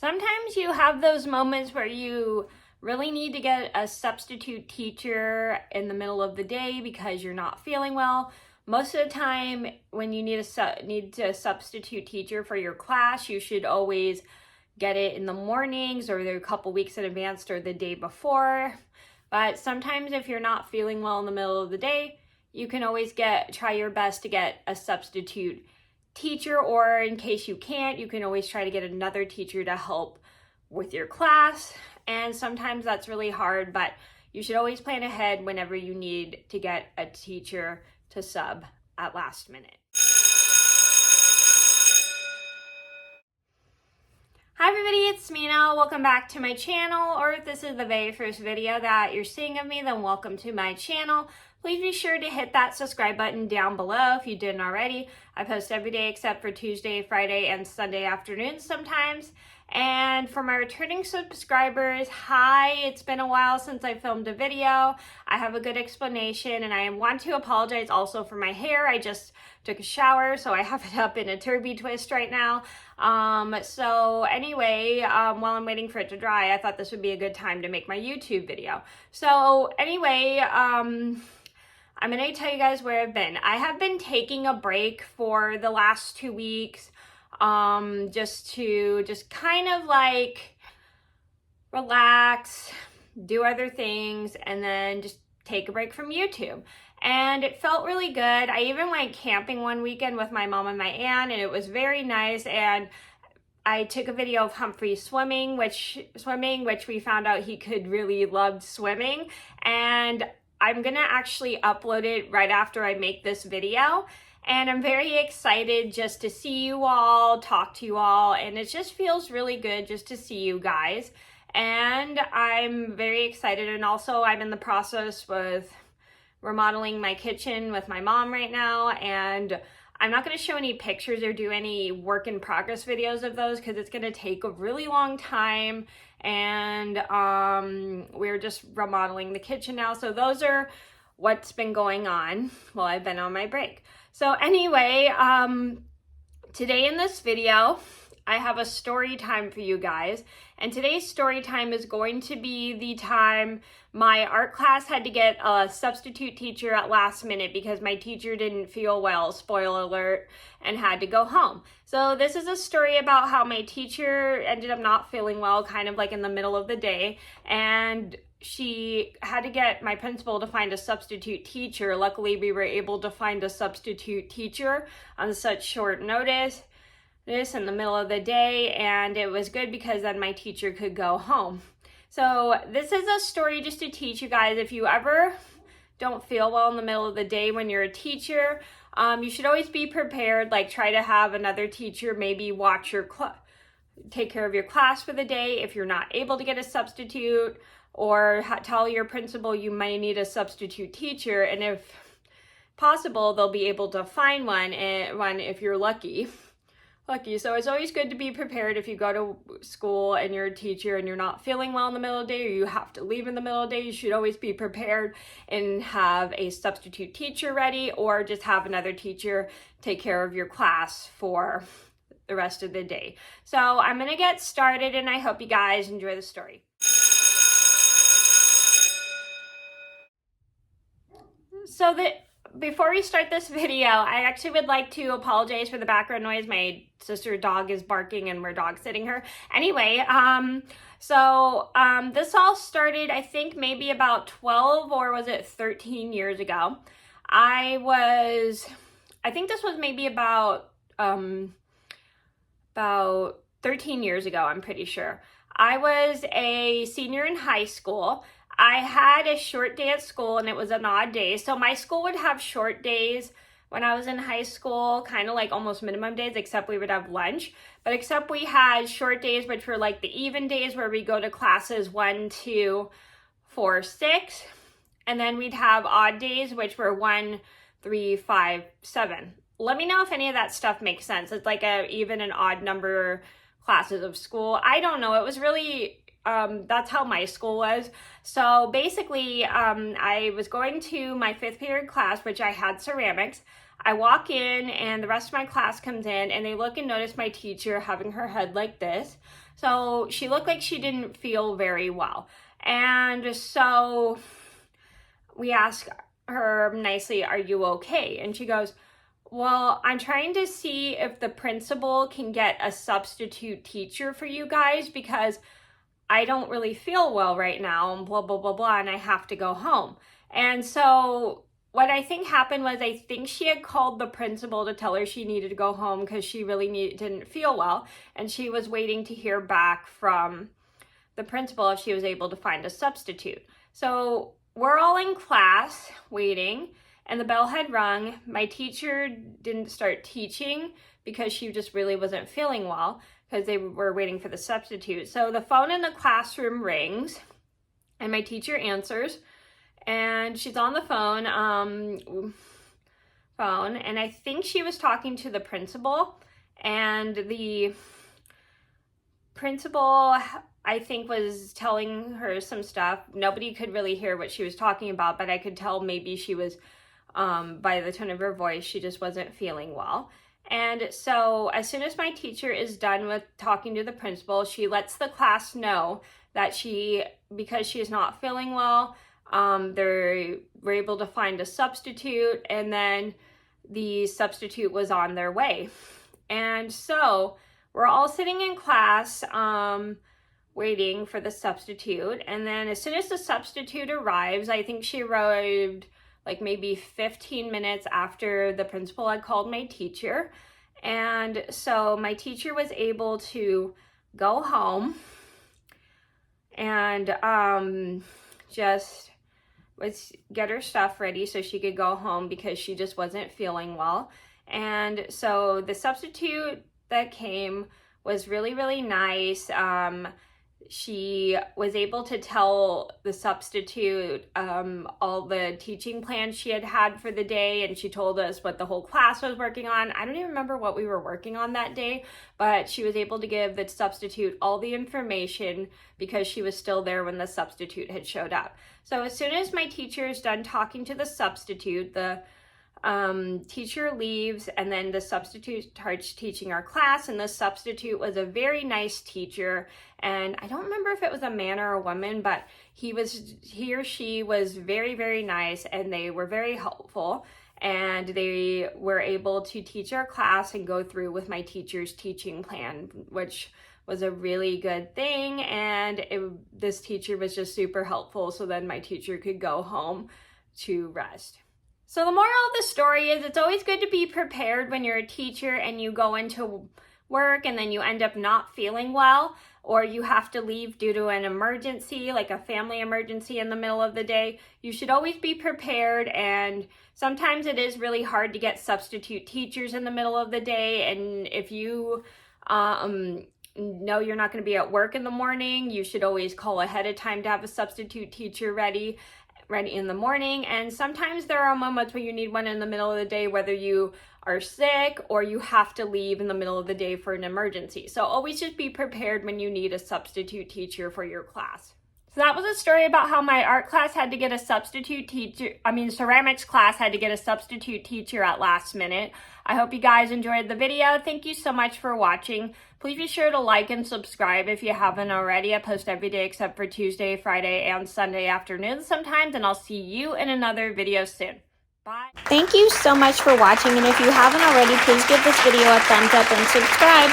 Sometimes you have those moments where you really need to get a substitute teacher in the middle of the day because you're not feeling well. Most of the time when you need a substitute teacher for your class, you should always get it in the mornings or a couple weeks in advance or the day before. But sometimes if you're not feeling well in the middle of the day, you can always try your best to get a substitute teacher, or in case you can't, you can always try to get another teacher to help with your class. And sometimes that's really hard, but you should always plan ahead whenever you need to get a teacher to sub at last minute. Hi everybody, it's Mena. Welcome back to my channel, or if this is the very first video that you're seeing of me, then welcome to my channel. Please be sure to hit that subscribe button down below if you didn't already. I post every day except for Tuesday, Friday, and Sunday afternoons sometimes. And for my returning subscribers, hi, it's been a while since I filmed a video. I have a good explanation, and I want to apologize also for my hair. I just took a shower, so I have it up in a turby twist right now. So anyway, while I'm waiting for it to dry, I thought this would be a good time to make my YouTube video. So anyway, I'm going to tell you guys where I've been. I have been taking a break for the last 2 weeks, just to kind of like relax, do other things, and then just take a break from YouTube. And it felt really good. I even went camping one weekend with my mom and my aunt, and it was very nice. And I took a video of Humphrey swimming, which we found out he could really love swimming. And I'm gonna actually upload it right after I make this video. And I'm very excited just to see you all, talk to you all, and it just feels really good just to see you guys. And I'm very excited, and also I'm in the process with remodeling my kitchen with my mom right now, and I'm not going to show any pictures or do any work in progress videos of those because it's going to take a really long time, and we're just remodeling the kitchen now. So those are what's been going on while I've been on my break. So anyway, today in this video, I have a story time for you guys, and today's story time is going to be the time my art class had to get a substitute teacher at last minute because my teacher didn't feel well, spoiler alert, and had to go home. So this is a story about how my teacher ended up not feeling well, kind of like in the middle of the day, and she had to get my principal to find a substitute teacher. Luckily, we were able to find a substitute teacher on such short notice in the middle of the day, and it was good because then my teacher could go home. So this is a story just to teach you guys, if you ever don't feel well in the middle of the day when you're a teacher, you should always be prepared. Like, try to have another teacher maybe watch your take care of your class for the day if you're not able to get a substitute, or tell your principal you might need a substitute teacher, and if possible they'll be able to find one if you're lucky. So it's always good to be prepared if you go to school and you're a teacher and you're not feeling well in the middle of the day, or you have to leave in the middle of the day. You should always be prepared and have a substitute teacher ready, or just have another teacher take care of your class for the rest of the day. So I'm going to get started, and I hope you guys enjoy the story. So before we start this video, I actually would like to apologize for the background noise. My sister's dog is barking and we're dog sitting her. Anyway, this all started, I think maybe about 12 or was it 13 years ago. I think this was maybe about 13 years ago, I'm pretty sure. I was a senior in high school. I had a short day at school, and it was an odd day. So my school would have short days when I was in high school, kind of like almost minimum days, except we would have lunch. But except we had short days, which were like the even days where we go to classes 1, 2, 4, 6. And then we'd have odd days, which were 1, 3, 5, 7. Let me know if any of that stuff makes sense. It's like even and odd number classes of school. I don't know. It was really... that's how my school was. So basically, I was going to my 5th period class, which I had ceramics. I walk in and the rest of my class comes in, and they look and notice my teacher having her head like this. So she looked like she didn't feel very well. And so we asked her nicely, "Are you okay?" And she goes, "Well, I'm trying to see if the principal can get a substitute teacher for you guys because I don't really feel well right now and blah, blah, blah, blah, and I have to go home." And so what I think happened was I think she had called the principal to tell her she needed to go home because she really didn't feel well. And she was waiting to hear back from the principal if she was able to find a substitute. So we're all in class waiting, and the bell had rung. My teacher didn't start teaching because she just really wasn't feeling well because they were waiting for the substitute. So the phone in the classroom rings, and my teacher answers, and she's on the phone, and I think she was talking to the principal, and the principal, I think, was telling her some stuff. Nobody could really hear what she was talking about, but I could tell maybe she was, by the tone of her voice, she just wasn't feeling well. And so as soon as my teacher is done with talking to the principal, she lets the class know that because she is not feeling well, they were able to find a substitute, and then the substitute was on their way. And so we're all sitting in class, waiting for the substitute. And then as soon as the substitute arrives, I think she arrived like maybe 15 minutes after the principal had called my teacher. And so my teacher was able to go home and just get her stuff ready so she could go home because she just wasn't feeling well. And so the substitute that came was really, really nice. She was able to tell the substitute all the teaching plans she had for the day, and she told us what the whole class was working on. I don't even remember what we were working on that day, but she was able to give the substitute all the information because she was still there when the substitute had showed up. So as soon as my teacher is done talking to the substitute, the teacher leaves, and then the substitute starts teaching our class. And the substitute was a very nice teacher, and I don't remember if it was a man or a woman, but he or she was very, very nice, and they were very helpful, and they were able to teach our class and go through with my teacher's teaching plan, which was a really good thing. And this teacher was just super helpful, so then my teacher could go home to rest. So the moral of the story is it's always good to be prepared when you're a teacher and you go into work and then you end up not feeling well, or you have to leave due to an emergency, like a family emergency in the middle of the day. You should always be prepared, and sometimes it is really hard to get substitute teachers in the middle of the day. And if you know you're not going to be at work in the morning, you should always call ahead of time to have a substitute teacher ready in the morning. And sometimes there are moments where you need one in the middle of the day, whether you are sick or you have to leave in the middle of the day for an emergency. So always just be prepared when you need a substitute teacher for your class. So that was a story about how my art class had to get a substitute teacher. Ceramics class had to get a substitute teacher at last minute. I hope you guys enjoyed the video. Thank you so much for watching. Please be sure to like and subscribe if you haven't already. I post every day except for Tuesday, Friday, and Sunday afternoons sometimes, and I'll see you in another video soon. Bye. Thank you so much for watching, and if you haven't already, please give this video a thumbs up and subscribe.